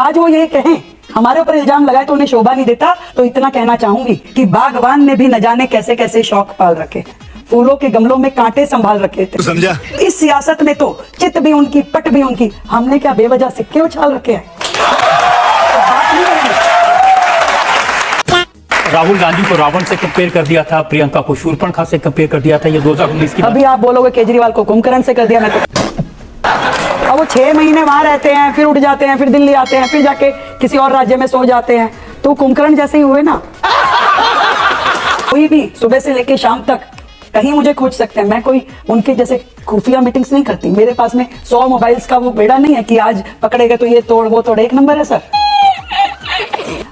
आज वो ये कहें, हमारे ऊपर इल्जाम लगाए तो उन्हें शोभा नहीं देता, तो इतना कहना चाहूंगी कि बागवान ने भी न जाने कैसे कैसे शौक पाल रखे, फूलों के गमलों में कांटे संभाल रखे थे। समझा? इस सियासत में तो चित भी उनकी, पट भी उनकी, हमने क्या बेवजह सिक्के उछाल रखे हैं? राहुल गांधी को रावण से कंपेयर कर दिया था, प्रियंका को शूर्पणखा से कंपेयर कर दिया था, ये 2019 की अभी आप बोलोगे केजरीवाल को कुंभकर्ण से कर दिया, मैं तो अब वो 6 महीने वहां रहते हैं, फिर उठ जाते हैं, फिर दिल्ली आते हैं, फिर जाके किसी और राज्य में सो जाते हैं, तो कुंभकर्ण जैसे ही हुए ना। कोई भी सुबह से लेके शाम तक कहीं मुझे खोज सकते हैं, मैं कोई उनके जैसे खुफिया मीटिंग्स नहीं करती। मेरे पास में 100 मोबाइल्स का वो बेड़ा नहीं है कि आज पकड़ेगा तो ये तोड़ वो तोड़, एक नंबर है सर।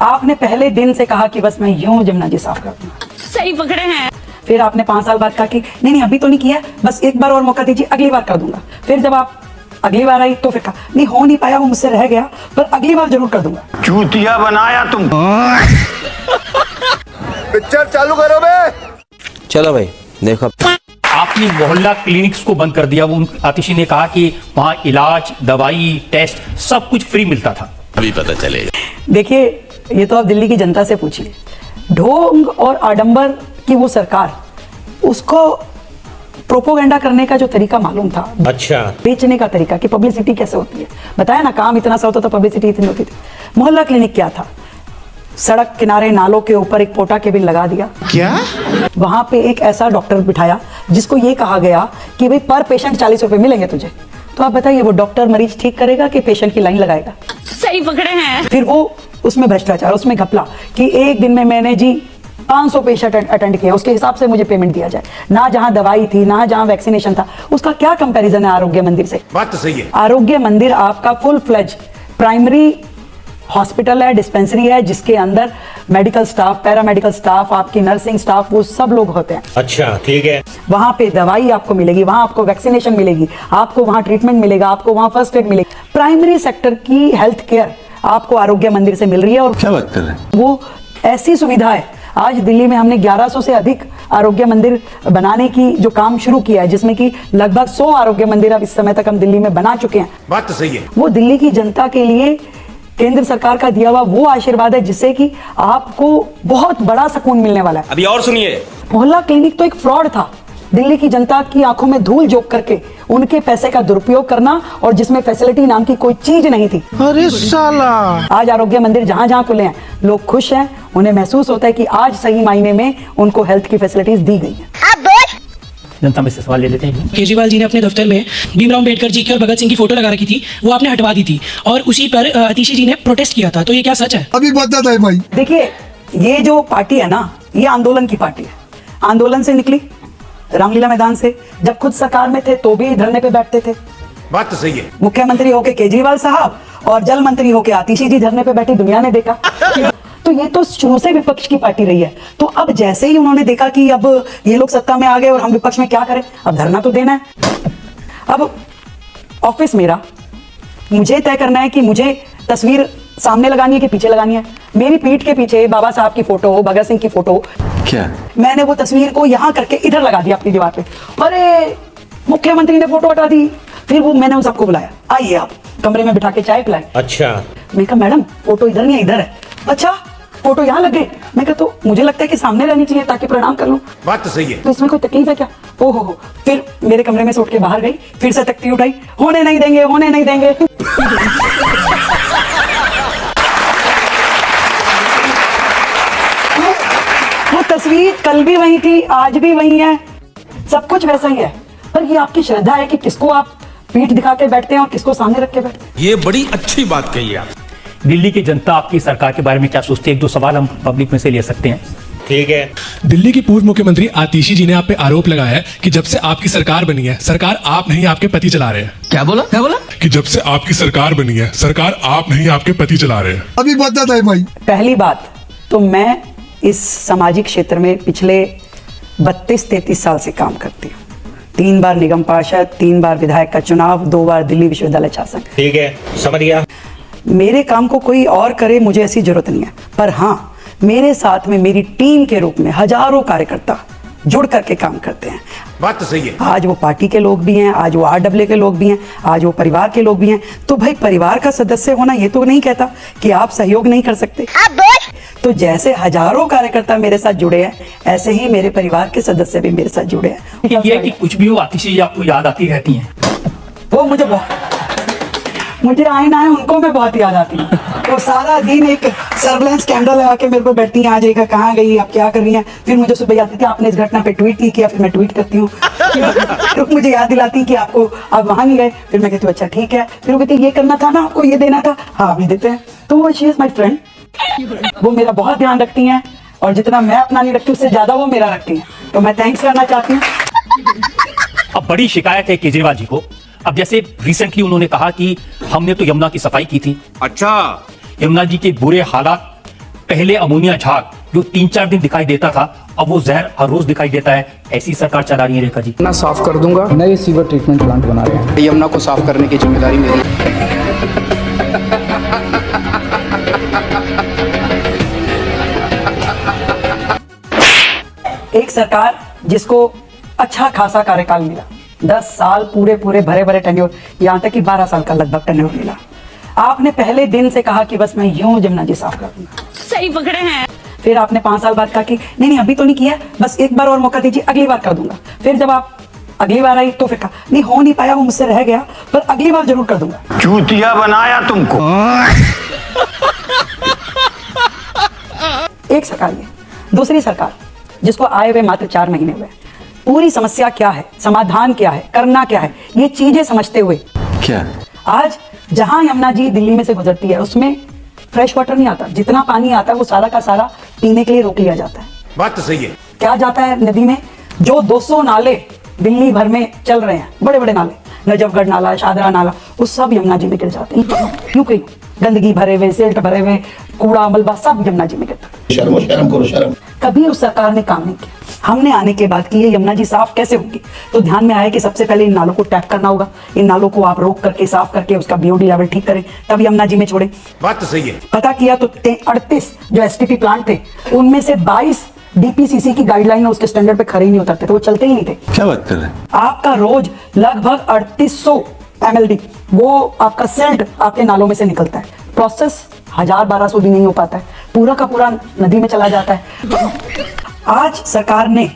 आपने पहले दिन से कहा कि बस मैं यूं जमुना जी साफ कर दूंगा, सही पकड़े हैं। फिर आपने 5 साल बाद कहा कि नहीं अभी तो नहीं किया, बस एक बार और मौका दीजिए, अगली बार कर दूंगा। फिर जब आप अगली बार आई तो फिर कहा नहीं हो नहीं पाया, वो मुझसे रह गया, पर अगली बार जरूर कर दूंगा। चूतिया बनाया तुम। पिक्चर चालू करो बे। चलो भाई देखो। आपने मोहल्ला क्लिनिक्स को बंद कर दिया। वो आतिशी ने कहा कि वहां इलाज, दवाई, टेस्ट सब कुछ फ्री मिलता था। अभी पता चलेगा। देखिए, ये तो आप दिल्ली की जनता से पूछिए। ढोंग और आडंबर की वो सरकार, उसको प्रोपोगेंडा करने का जो तरीका मालूम था, अच्छा, बेचने का तरीका कि पब्लिसिटी कैसे होती है, बताया ना, काम इतना सा होता तो पब्लिसिटी इतनी होती थी। मोहल्ला क्लिनिक क्या था? सड़क किनारे नालों के ऊपर एक पोटा केबिन लगा दिया। क्या? वहां पे एक ऐसा डॉक्टर बिठाया जिसको ये कहा गया कि भाई पर पेशेंट 40 रुपए मिलेंगे तुझे। तो आप बताइए, वो डॉक्टर मरीज ठीक करेगा कि पेशेंट की लाइन लगाएगा? सही पकड़े हैं। फिर वो उसमें भ्रष्टाचार, उसमें घपला कि एक दिन में मैंने जी 500 पेशेंट अटेंड किया, उसके हिसाब से मुझे पेमेंट दिया जाए, ना जहां दवाई थी ना जहां वैक्सीनेशन था। उसका क्या कंपैरिजन है आरोग्य मंदिर से? बात तो सही है। आरोग्य मंदिर आपका फुल फ्लेज प्राइमरी हॉस्पिटल है, डिस्पेंसरी है, जिसके अंदर मेडिकल स्टाफ, पैरामेडिकल स्टाफ, आपकी नर्सिंग स्टाफ, वो सब लोग होते हैं। अच्छा ठीक है। वहां पे दवाई आपको मिलेगी, वहां आपको वैक्सीनेशन मिलेगी, आपको वहां ट्रीटमेंट मिलेगा, आपको वहां फर्स्ट एड मिलेगी। प्राइमरी सेक्टर की हेल्थ केयर आपको आरोग्य मंदिर से मिल रही है। और क्या बात कर रहे हैं? वो ऐसी सुविधा है, आज दिल्ली में हमने 1100 से अधिक आरोग्य मंदिर बनाने की जो काम शुरू किया है, जिसमें कि लगभग 100 आरोग्य मंदिर अब इस समय तक हम दिल्ली में बना चुके हैं। बात तो सही है। वो दिल्ली की जनता के लिए केंद्र सरकार का दिया हुआ वो आशीर्वाद है जिससे कि आपको बहुत बड़ा सुकून मिलने वाला है। अभी और सुनिए। मोहल्ला क्लिनिक तो एक फ्रॉड था, दिल्ली की जनता की आंखों में धूल झोंक करके उनके पैसे का दुरुपयोग करना, और जिसमें फैसिलिटी नाम की कोई चीज नहीं थी। अरे साला। आज आरोग्य मंदिर जहां जहां खुले हैं, लोग खुश हैं, उन्हें महसूस होता है कि आज सही मायने में उनको हेल्थ की फैसिलिटीज दी गई है। जनता में से सवाल ले लेते हैं। केजरीवाल जी ने अपने दफ्तर में भीमराव अम्बेडकर जी की और भगत सिंह की फोटो लगा रखी थी, वो आपने हटवा दी थी, और उसी पर आतिशी जी ने प्रोटेस्ट किया था, तो ये क्या सच है? अभी बता है भाई। देखिए, ये जो पार्टी है ना, ये आंदोलन की पार्टी है। आंदोलन से निकली, रामलीला मैदान से, जब खुद सरकार में थे तो भी धरने पे बैठते थे। बात तो सही है। मुख्यमंत्री होके केजरीवाल साहब और जल मंत्री होके आतिशी जी धरने पे बैठी, दुनिया ने देखा। तो ये तो शुरू से विपक्ष की पार्टी रही है। तो अब जैसे ही उन्होंने देखा कि अब ये लोग सत्ता में आ गए और हम विपक्ष में क्या करें, अब धरना तो देना है। अब ऑफिस मेरा, मुझे तय करना है कि मुझे तस्वीर सामने लगानी है कि पीछे लगानी है। मेरी पीठ के पीछे बाबा साहब की फोटो, भगत सिंह की फोटो, क्या? मैंने वो तस्वीर को यहां करके इधर लगा दिया अपनी दीवार पे। अरे मुख्यमंत्री ने फोटो हटा दी। फिर वो मैंने उन सबको बुलाया, आइए आप, कमरे में बिठा के चाय पिलाए। अच्छा। मैं कहा मैडम फोटो इधर नहीं है, इधर है। अच्छा फोटो यहाँ लग गई। मैं कहा तो मुझे लगता है कि सामने रहनी चाहिए ताकि प्रणाम कर लूं। बात तो सही है। तो इसमें कोई तकलीफ है क्या? ओहो हो। फिर मेरे कमरे में से उठ के बाहर गई, फिर से तख्ती उठाई, होने नहीं देंगे, होने नहीं देंगे। वो तस्वीर कल भी वही थी, आज भी वही है, सब कुछ वैसा ही है। पर ये आपकी श्रद्धा है कि किसको आप पीठ दिखा के बैठते हैं और किसको सामने रख के बैठते हैं। ये बड़ी अच्छी बात कही आप। दिल्ली की जनता आपकी सरकार के बारे में क्या सोचती है? 1-2 सवाल हम पब्लिक में से ले सकते हैं। ठीक है। दिल्ली की पूर्व मुख्यमंत्री आतिशी जी ने आप पे आरोप लगाया है कि जब से आपकी सरकार बनी है, सरकार आप नहीं आपके पति चला रहे हैं। क्या बोला? कि जब से आपकी सरकार बनी है, सरकार आप नहीं आपके पति चला रहे हैं। अभी बता है भाई। पहली बात तो मैं इस सामाजिक क्षेत्र में पिछले 32-33 साल से काम करती हूँ। 3 बार निगम पार्षद, 3 बार विधायक का चुनाव, 2 बार दिल्ली विश्वविद्यालय शासक। ठीक है, समझ गया। मेरे काम को कोई और करे, मुझे ऐसी जरूरत नहीं है। पर हाँ, मेरे साथ में मेरी टीम के रूप में हजारों कार्यकर्ता जुड़ करके काम करते हैं। बात तो सही है। आज वो पार्टी के लोग भी हैं, आज वो आरडब्ल्यू के लोग भी हैं, आज वो परिवार के लोग भी हैं। तो भाई परिवार का सदस्य होना ये तो नहीं कहता कि आप सहयोग नहीं कर सकते। तो जैसे हजारों कार्यकर्ता मेरे साथ जुड़े हैं, ऐसे ही मेरे परिवार के सदस्य भी मेरे साथ जुड़े हैं। ये कि कुछ भी हो आतिशी जी आपको याद आती रहती हैं। वो मुझे आए ना आए उनको मैं बहुत याद आती हूँ। वो सारा दिन एक सर्वेलेंस कैमरा लगा के मेरे को बैठती हैं, आ जाएगा कहाँ गई, आप क्या कर रही हैं। फिर मुझे सुबह याद आती है आपने इस घटना पे ट्वीट नहीं किया, फिर मैं ट्वीट करती हूँ। तो मुझे याद दिलाती कि आपको आप वहां नहीं गए, फिर मैं कहती हूँ अच्छा ठीक है। फिर वो कहती ये करना था ना आपको, ये देना था, हाँ अभी देते हैं। तो वो शी इज माई फ्रेंड, वो मेरा बहुत ध्यान रखती हैं और जितना मैं अपना नहीं रखती उससे ज्यादा वो मेरा रखती हैं। तो मैं थैंक्स करना चाहती हूँ। अब बड़ी शिकायत है केजरीवाल जी को। अब जैसे रिसेंटली उन्होंने कहा कि हमने तो यमुना की सफाई की थी। अच्छा, यमुना जी के बुरे हालात, पहले अमोनिया झाग जो 3-4 दिन दिखाई देता था, अब वो जहर हर रोज दिखाई देता है। ऐसी सरकार चला रही है रेखा जी। यमुना साफ कर दूंगा, नए सीवर ट्रीटमेंट प्लांट बना रहे हैं। यमुना को साफ करने की जिम्मेदारी मेरी। एक सरकार जिसको अच्छा खासा कार्यकाल मिला, 10 साल पूरे भरे भरे टेन्योर, यहाँ तक कि 12 साल का लगभग टेन्योर मिला। आपने पहले दिन से कहा कि बस मैं यूं यमुना जी साफ कर दूंगा। सही पकड़े हैं। फिर आपने 5 साल बाद कहा कि नहीं अभी तो नहीं किया, बस एक बार और मौका दीजिए, अगली बार कर दूंगा। फिर जब आप अगली बार आई तो फिर कहा नहीं हो नहीं पाया, वो मुझसे रह गया, पर अगली बार जरूर कर दूंगा। चूतिया बनाया तुमको। एक सरकार ये, दूसरी सरकार जिसको आए हुए मात्र 4 महीने हुए, पूरी समस्या क्या है, समाधान क्या है, करना क्या है, ये चीजें समझते हुए क्या आज जहां यमुना जी दिल्ली में से गुजरती है उसमें फ्रेश वाटर नहीं आता। जितना पानी आता है वो सारा का सारा पीने के लिए रोक लिया जाता है। बात तो सही है। क्या जाता है नदी में? जो 200 नाले दिल्ली भर में चल रहे हैं, बड़े बड़े नाले, नजफगढ़ नाला, शाहदरा नाला, वो सब यमुना जी में गिर जाते हैं। क्यों? कहीं गंदगी भरे हुए, सिल्ट भरे हुए, कूड़ा मलबा सब यमुना जी में गिरता है। शर्म करो शर्म। कभी उस सरकार ने काम नहीं किया। हमने आने के बाद कि ये यमुना जी साफ कैसे होगी, तो ध्यान में आया कि सबसे पहले इन नालों को टैप करना होगा। इन नालों को आप रोक करके साफ करके उसका बीओडी लेवल ठीक करें, तब यमुना जी में छोड़े। बात तो सही है। पता किया तो 38 जो एसटीपी प्लांट थे उनमें से 22 डीपीसीसी की गाइडलाइन उसके स्टैंडर्ड पे खड़े ही नहीं उतरते थे, वो चलते ही नहीं थे। क्या बात कर रहे हैं? आपका रोज लगभग 3800 mld वो आपका सिल्ट आपके नालों में से निकलता है। प्रोसेस 1000-1200 भी नहीं हो पाता है, पूरा का पूरा नदी में चला जाता है। आज सरकार ने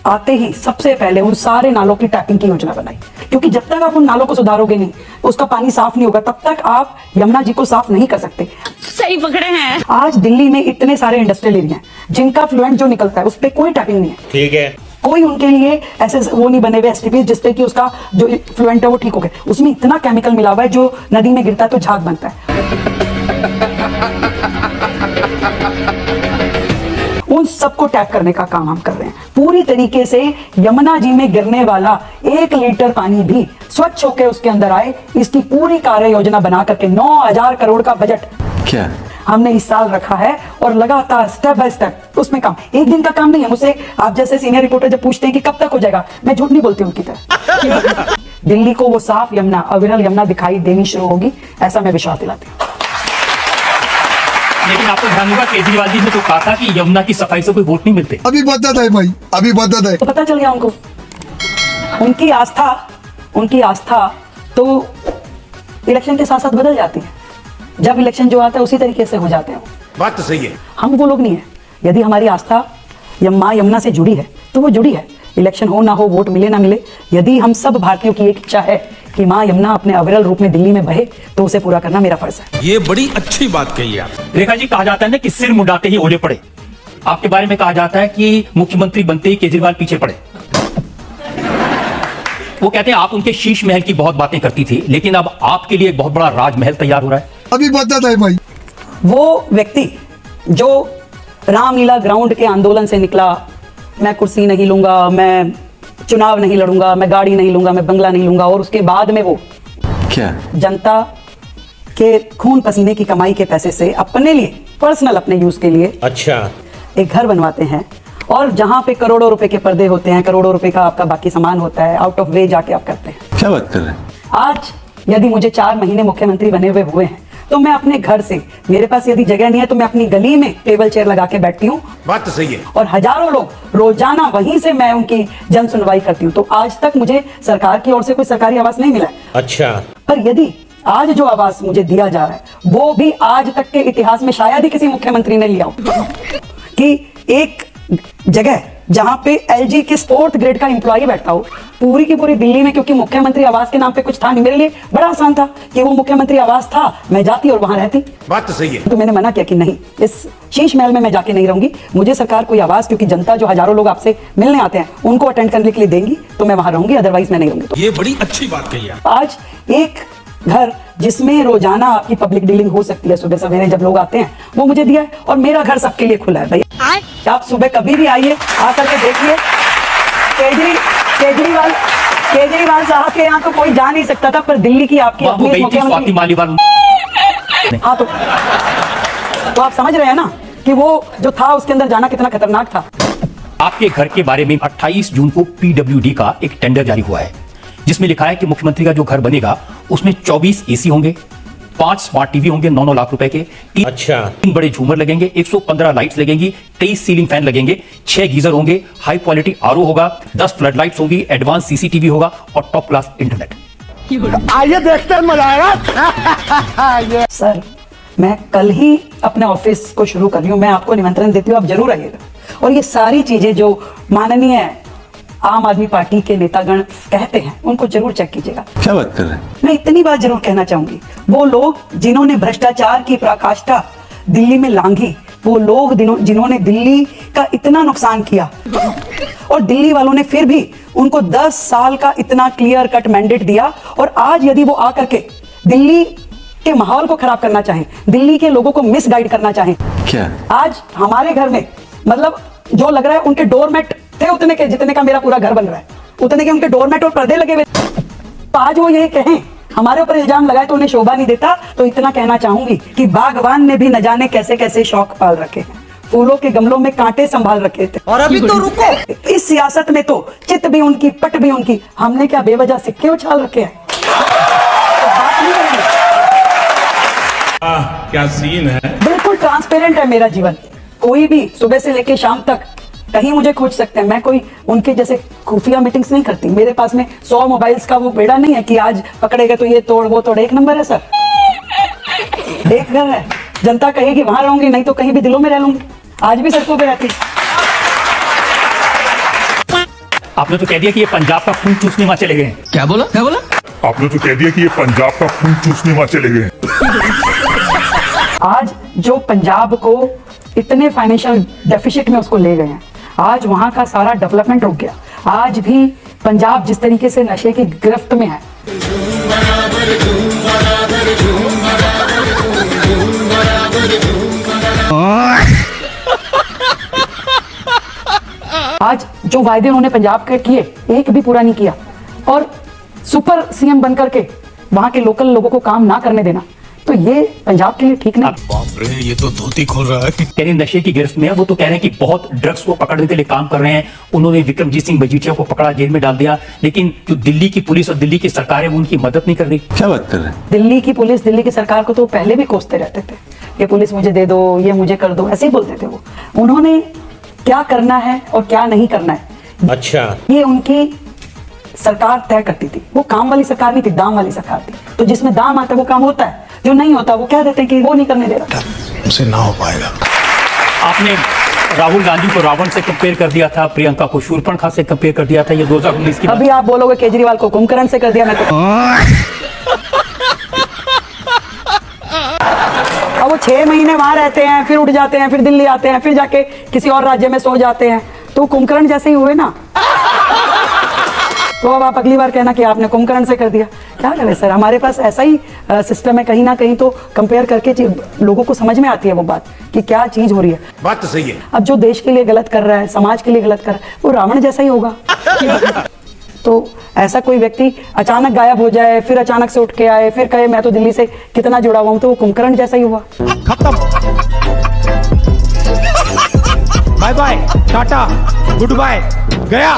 आते ही सबसे पहले उन सारे नालों की टैपिंग की योजना बनाई, क्योंकि जब तक आप उन नालों को सुधारोगे नहीं, उसका पानी साफ नहीं होगा, तब तक आप यमुना जी को साफ नहीं कर सकते। सही पकड़े हैं। आज दिल्ली में इतने सारे इंडस्ट्रियल एरिया हैं जिनका फ्लुएंट जो निकलता है उस पर कोई टैपिंग नहीं है। ठीक है। कोई उनके लिए ऐसे वो नहीं बने हुए एसटीपी जिससे कि उसका जो फ्लुएंट है वो ठीक हो गया। उसमें इतना केमिकल मिला हुआ है जो नदी में गिरता है तो झाग बनता है। उन सबको टैप करने का काम हम कर रहे हैं। पूरी तरीके से यमुना जी में गिरने वाला 1 लीटर पानी भी स्वच्छ होकर उसके अंदर आए, इसकी पूरी कार्य योजना बना करके 9000 करोड़ का बजट क्या हमने इस साल रखा है और लगातार स्टेप बाय स्टेप उसमें काम। एक दिन का काम नहीं है। मुझसे आप जैसे सीनियर रिपोर्टर जब पूछते हैं कि कब तक हो जाएगा, मैं झूठ नहीं बोलती उनकी तरह। दिल्ली को वो साफ यमुना, अविरल यमुना दिखाई देनी शुरू होगी, ऐसा मैं विश्वास दिलाती हूँ। लेकिन आपको ध्यान होगा केजरीवाल जी ने तो कहा था कि यमुना की सफाई से कोई वोट नहीं मिलते। अभी बता है भाई, अभी बता है। तो पता चल गया उनको, उनकी आस्था तो इलेक्शन के साथ साथ बदल जाती है। जब इलेक्शन जो आता है उसी तरीके से हो जाते हैं। बात तो सही है। हम वो लोग नहीं है। यदि हमारी आस्था माँ यमुना से जुड़ी है तो वो जुड़ी है। इलेक्शन हो ना हो, वोट मिले ना मिले, यदि हम सब भारतीयों की एक इच्छा है कि माँ यमुना अपने अविरल रूप में दिल्ली में बहे, तो उसे पूरा करना मेरा फर्ज है। ये बड़ी अच्छी बात कही आप। रेखा जी, कहा जाता है ना कि सिर मुंडाते ही ओले पड़े। आपके बारे में कहा जाता है कि मुख्यमंत्री बनते ही केजरीवाल पीछे पड़े। वो कहते हैं आप उनके शीश महल की बहुत बातें करती थी, लेकिन अब आपके लिए एक बहुत बड़ा राजमहल तैयार हो रहा है। अभी बता है भाई। वो व्यक्ति जो रामलीला ग्राउंड के आंदोलन से निकला, मैं कुर्सी नहीं लूंगा, मैं चुनाव नहीं लड़ूंगा, मैं गाड़ी नहीं लूंगा, मैं बंगला नहीं लूंगा, और उसके बाद में वो क्या जनता के खून पसीने की कमाई के पैसे से अपने लिए, पर्सनल अपने यूज के लिए अच्छा एक घर बनवाते हैं, और जहां पे करोड़ों रुपए के पर्दे होते हैं, करोड़ों रुपए का आपका बाकी सामान होता है, आउट ऑफ वे जाके आप करते हैं। क्या बात कर रहे हैं? आज यदि मुझे 4 महीने मुख्यमंत्री बने हुए हैं तो मैं अपने घर से, मेरे पास यदि जगह नहीं है तो मैं अपनी गली में टेबल चेयर लगा के बैठती हूँ। बात तो सही है। और हजारों लोग रोजाना वहीं से मैं उनकी जन सुनवाई करती हूँ। तो आज तक मुझे सरकार की ओर से कोई सरकारी आवास नहीं मिला है। अच्छा। पर यदि आज जो आवास मुझे दिया जा रहा है वो भी आज तक के इतिहास में शायद ही किसी मुख्यमंत्री ने लिया हो, कि एक जगह जहां पे एलजी के 4th ग्रेड का एम्प्लॉय बैठा हो पूरी की पूरी दिल्ली में, क्योंकि मुख्यमंत्री आवास के नाम पे कुछ था नहीं। मेरे लिए बड़ा आसान था कि वो मुख्यमंत्री आवास था, मैं जाती और वहां रहती। बात तो सही है। तो मैंने मना किया कि नहीं, इस शीश महल में मैं जाके नहीं रहूंगी, मुझे सरकार कोई आवास, क्योंकि जनता जो हजारों लोग आपसे मिलने आते हैं उनको अटेंड करने के लिए देंगी तो मैं वहां रहूंगी, अदरवाइज मैं नहीं रहूंगी। ये बड़ी अच्छी बात कही आप। आज एक घर जिसमें रोजाना आपकी पब्लिक डीलिंग हो सकती है, सुबह सवेरे जब लोग आते हैं, वो मुझे दिया है। और मेरा घर सबके लिए खुला है भैया, आप सुबह कभी भी आइए, आकर के देखिए। केजरीवाल साहब के यहाँ तो कोई जा नहीं सकता था, पर दिल्ली की आपकी वो अपनी गई थी मुख्यमंत्री। स्वाति मालीवाल। हाँ, तो आप समझ रहे हैं ना कि वो जो था उसके अंदर जाना कितना खतरनाक था। आपके घर के बारे में 28 जून को पीडब्ल्यूडी का एक टेंडर जारी हुआ है, जिसमें लिखा है कि मुख्यमंत्री का जो घर बनेगा उसमें 24 एसी होंगे, 5 स्मार्ट टीवी होंगे 9-9 लाख रुपए के, 3 बड़े झूमर लगेंगे, 115 लाइट्स लगेंगी, 23 सीलिंग फैन लगेंगे, 6 गीजर होंगे, हाई क्वालिटी आरओ होगा, 10 फ्लड लाइट्स होंगी, एडवांस सीसीटीवी होगा और टॉप क्लास इंटरनेट। आइए देखते हैं, मजा आएगा। सर, मैं कल ही अपने ऑफिस को शुरू कर रही हूँ, मैं आपको निमंत्रण देती हूँ, आप जरूर आइएगा। और ये सारी चीजें जो माननीय आम आदमी पार्टी के नेतागण कहते हैं उनको जरूर चेक कीजिएगा। क्या बात कर रहे हैं? मैं इतनी बात जरूर कहना चाहूंगी, वो लोग जिन्होंने भ्रष्टाचार की पराकाष्ठा दिल्ली में लांघी, वो लोग जिन्होंने दिल्ली का इतना नुकसान किया और दिल्ली वालों ने फिर भी उनको 10 साल का इतना क्लियर कट मैंडेट दिया, और आज यदि वो आकर के दिल्ली के माहौल को खराब करना चाहें, दिल्ली के लोगों को मिसगाइड करना चाहें, क्या? आज हमारे घर में मतलब जो लग रहा है उनके डोरमेट थे उतने के जितने का मेरा पूरा घर बन रहा है, उतने के उनके डोरमेट और पर्दे लगे हुए। तो आज वो ये कहें, हमारे ऊपर इल्जाम लगाए तो उन्हें शोभा नहीं देता। तो इतना कहना चाहूंगी कि बागवान ने भी न जाने कैसे कैसे शौक पाल रखे हैं, फूलों के गमलों में कांटे संभाल रखे थे। और अभी तो रुको, इस सियासत में तो चित भी उनकी, पट भी उनकी, हमने क्या बेवजह सिक्के उछाल रखे हैं? तो बात नहीं करेंगे। क्या सीन है? बिल्कुल ट्रांसपेरेंट है मेरा जीवन, कोई भी सुबह से लेके शाम तक कहीं मुझे खोज सकते हैं। मैं कोई उनके जैसे खुफिया मीटिंग्स नहीं करती। मेरे पास में 100 मोबाइल्स का वो बेड़ा नहीं है कि आज पकड़ेगा तो ये तोड़ वो तोड़। एक नंबर है सर, एक घर है, जनता कहेगी वहां रहूंगी, नहीं तो कहीं भी दिलों में रह लूंगी। आज भी सड़कों पे रहती। आपने तो कह दिया कि ये पंजाब का खून चूसने वहां चले गए हैं। क्या बोला? आपने तो कह दिया कि ये पंजाब का खून चूसने वहां चले गए। आज जो पंजाब को इतने फाइनेंशियल डेफिसिट में उसको ले गए हैं, आज वहां का सारा डेवलपमेंट रुक गया। आज भी पंजाब जिस तरीके से नशे की गिरफ्त में है, आज जो वायदे उन्होंने पंजाब के किए एक भी पूरा नहीं किया, और सुपर सीएम बनकर के वहां के लोकल लोगों को काम ना करने देना, तो ये पंजाब के लिए ठीक नहीं। बाप रे, ये तो धोती खोल रहा है। कह रहे नशे की गिरफ्त में है, वो तो कह रहे हैं कि बहुत ड्रग्स को पकड़ने के लिए काम कर रहे हैं। उन्होंने विक्रमजीत सिंह मजीठिया को पकड़ा, जेल में डाल दिया, लेकिन जो दिल्ली की पुलिस और दिल्ली की सरकार है वो उनकी मदद नहीं कर रही। क्या बात कर रहे हैं? दिल्ली की पुलिस, दिल्ली की सरकार को तो पहले भी कोसते रहते थे कि पुलिस मुझे दे दो, ये मुझे कर दो, ऐसे ही बोलते थे वो। उन्होंने क्या करना है और क्या नहीं करना है, अच्छा, ये उनकी सरकार तय करती थी। वो काम वाली सरकार नहीं थी, दाम वाली सरकार थी। तो जिसमें दाम आता है वो काम होता है, जो नहीं होता वो कह देते हैं कि वो नहीं करने दे रहा। उसे ना हो पाएगा। आपने राहुल गांधी को रावण से कंपेयर कर दिया था, प्रियंका को शूर्पणखा से कंपेयर कर दिया था। ये 2019 की अभी आप बोलोगे केजरीवाल को कुंभकर्ण से कर दिया, मैं तो अब वो 6 महीने वहां रहते हैं, फिर उठ जाते हैं, फिर दिल्ली आते हैं, फिर जाके किसी और राज्य में सो जाते हैं, तो कुंभकर्ण जैसे ही हुए ना। तो अब आप अगली बार कहना कि आपने कुंभकर्ण से कर दिया। क्या करें सर, हमारे पास ऐसा ही सिस्टम है, कहीं ना कहीं तो कंपेयर करके लोगों को समझ में आती है वो बात कि क्या चीज हो रही है। बात तो सही है। अब जो देश के लिए गलत कर रहा है, समाज के लिए गलत कर रहा है, वो रावण जैसा ही होगा। तो ऐसा कोई व्यक्ति अचानक गायब हो जाए, फिर अचानक से उठ के आए, फिर कहे मैं तो दिल्ली से कितना जुड़ा हुआ हूं, तो वो कुंभकर्ण जैसा ही हुआ। खत्म। Bye bye, tata, goodbye, गया।